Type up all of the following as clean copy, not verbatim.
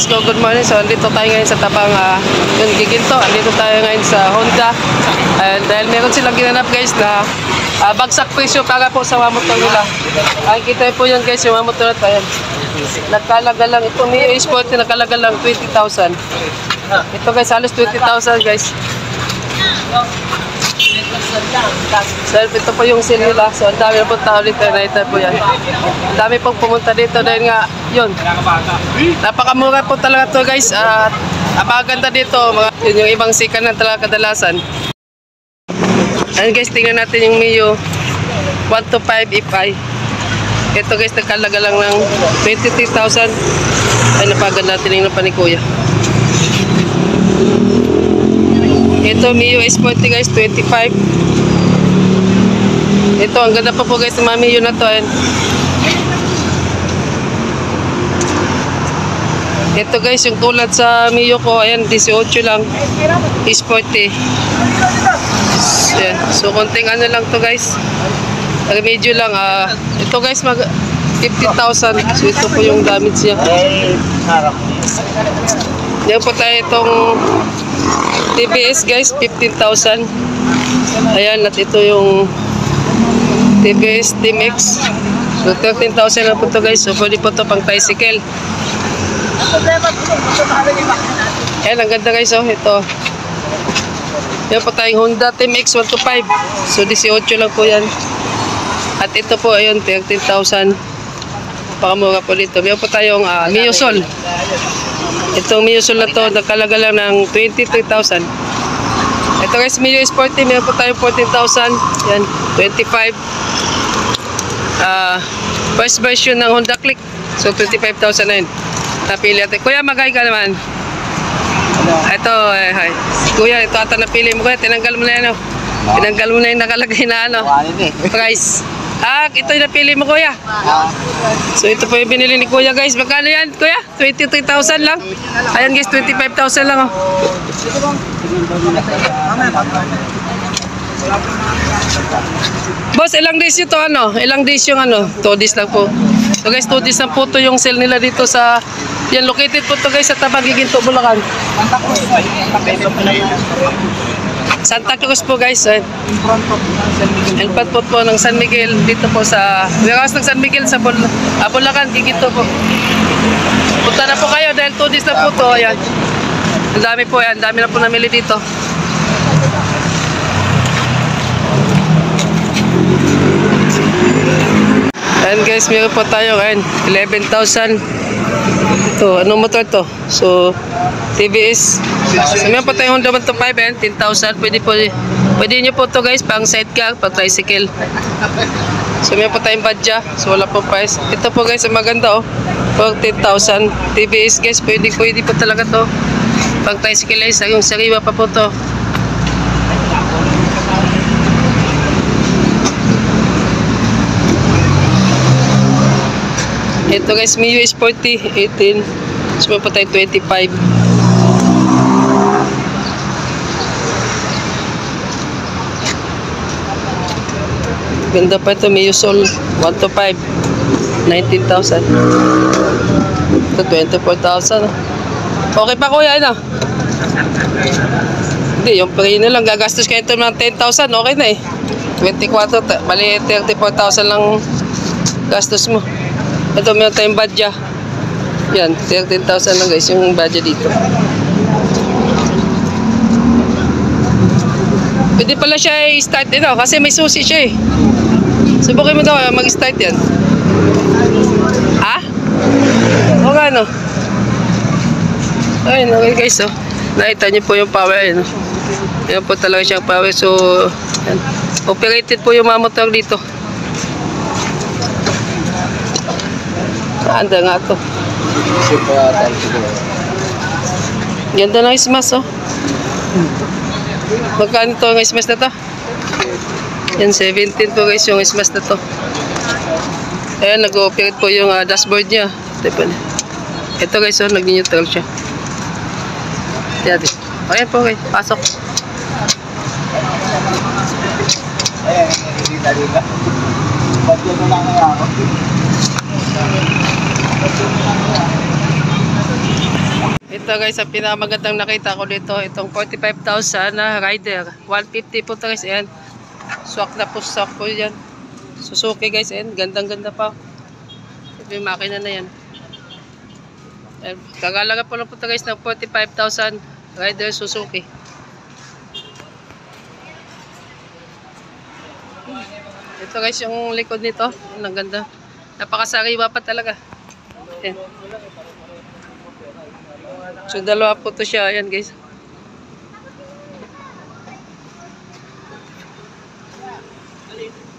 guys, good morning. So andito tayo ngayon sa tabang yung Giginto. Andito tayo ngayon sa Honda. Dahil meron silang ginanap guys na bagsak presyo para po sa mga motor nila. Kita po yan guys, yung mga motor na tayo. Nakalaga lang, ito Mio Sport, nakalaga lang 20,000. Ito guys, halos 20,000 guys. So ito po yung sale nila. So ang dami na po tao dito, nakita po yan. Ang dami pong pumunta dito dahil nga yun, napakamura po talaga to guys. At napakaganda dito, yun yung ibang sikan na talaga kadalasan. Ayan guys, tingnan natin yung Mio 125 FI. Ito guys, nakalaga lang ng 23,000. Ay napakaganda, tinignan pa ni Kuya. Ito Mio S40 guys, 25. Ito, ang ganda pa po guys ng mga Mio na to. Ito guys, yung tulad sa Mio ko, ayan, 18 lang. S40. Ayan. So, konting ano lang to guys. Medyo lang. Ito guys, mag 50,000. So, ito po yung damage niya. Yan po tayo itong TBS guys, 15,000. Ayan, at ito yung TBS TMX. So 13,000 lang po ito guys. So pwede po ito pang tricycle. Ayan, ang ganda guys. Oh, ito. Yan po tayong Honda TMX 125. So 18 lang po yan. At ito po, ayun, 13,000. Pakamura po dito. Yan po tayong Mio Sol. Itong Mio Sol na to, nakalaga lang ng 23,000. Ito guys, Mio S40, meron po tayo 14,000. Yan, 25. First version ng Honda Click. So, 25,000 na yun. Napili natin. Kuya, magay ka naman. Ito, hi. Kuya, ito ata napili mo. Kuya, tinanggal mo na yan. Tinanggal mo na yung nakalagay na price. Ito yung napili mo kuya. So ito po yung binili ni kuya guys. Magkano yan kuya? 23,000 lang. Ayan guys, 25,000 lang. Boss, ilang days ito ano? Ilang days yung ano? 2 days lang po. So guys, 2 days lang po ito yung sale nila dito sa... Yan, located po ito guys sa Tabang Giginto, Bulacan. Santa Cruz po guys. Elpat po ng San Miguel dito po sa warehouse ng San Miguel sa Bulacan, Giginto po. Punta na po kayo dahil 2 days na po to. Ayan. Ang dami po yan. Ang dami na po namili dito. Ayan guys, meron po tayo 11,000. Ito, anong motor to? So, TVS. So, meron po tayong Honda 125, 10,000. Pwede nyo po to guys, pang sidecar, pang tricycle. So, meron po tayong badya. So, wala po price. Ito po guys, ang maganda 14,000. TVS guys, pwede po talaga to. Pang tricycle guys, yung sariwa pa po to. Ito guys, Mio S40, 18. So, meron po tayong 25. Ganda pa ito, Mio Sol 125, 19,000. Ito 24,000. Okay pa kuya, ano? Hindi, yung pre na lang, gagastos kayo ito ng 10,000, okay na eh. 24, bali 34,000 lang gastos mo. Ito meron tayong badya. Yan, 13,000 lang guys yung badya dito. Pwede pala siya i-start ito kasi may susi siya eh. Subukin mo daw mag-start yan. O nga no. Ayun, okay guys oh. Nakita niyo po yung power ayun. Yan po talaga siyang power. So, yan. Operated po yung mga motor dito. Anda nga to. Ganda ng ismas oh. Magkano to ang ismas na to? Yan, 17 po guys yung ismas na to. Ayan, nag-operate po yung dashboard niya. Ito guys oh, nag-neutral siya. Yan. Ayan po guys, pasok. Ito guys, ang pinakamagandang nakita ko dito, itong 45,000 na rider. 150 po ito guys, ayan. Swak po yan. Suzuki guys, ayan. Gandang-ganda pa. Ito yung makina na yan. Ayan. Kagalaga po lang po ito guys ng 45,000 rider Suzuki. Ito guys, yung likod nito. Ang ganda. Napakasariwa pa talaga. Ayan. So, dalawa po ito siya. Ayan guys.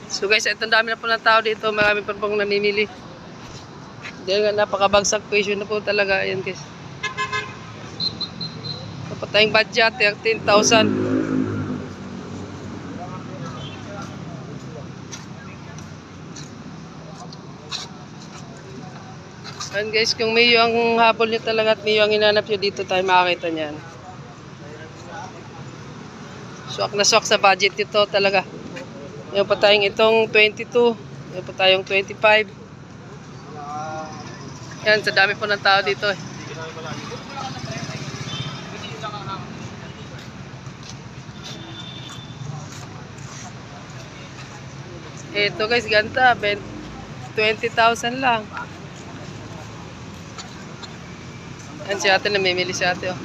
So guys, itong dami na po ng tao dito. Marami pa pong namimili. Dahil nga napakabagsak presyo na po talaga. Ayan guys. Dapat tayong budget, 13,000. Ayan guys, kung may ang habol nyo talaga at may ang hinanap nyo dito tayo makakita nyan. Swak na swak sa budget nito talaga. Yan pa tayong itong 22. Yan pa tayong 25. Yan, sa dami po ng tao dito eh. Ito guys, ganda. 20,000 lang. Yan si ate, namimili si ate oh.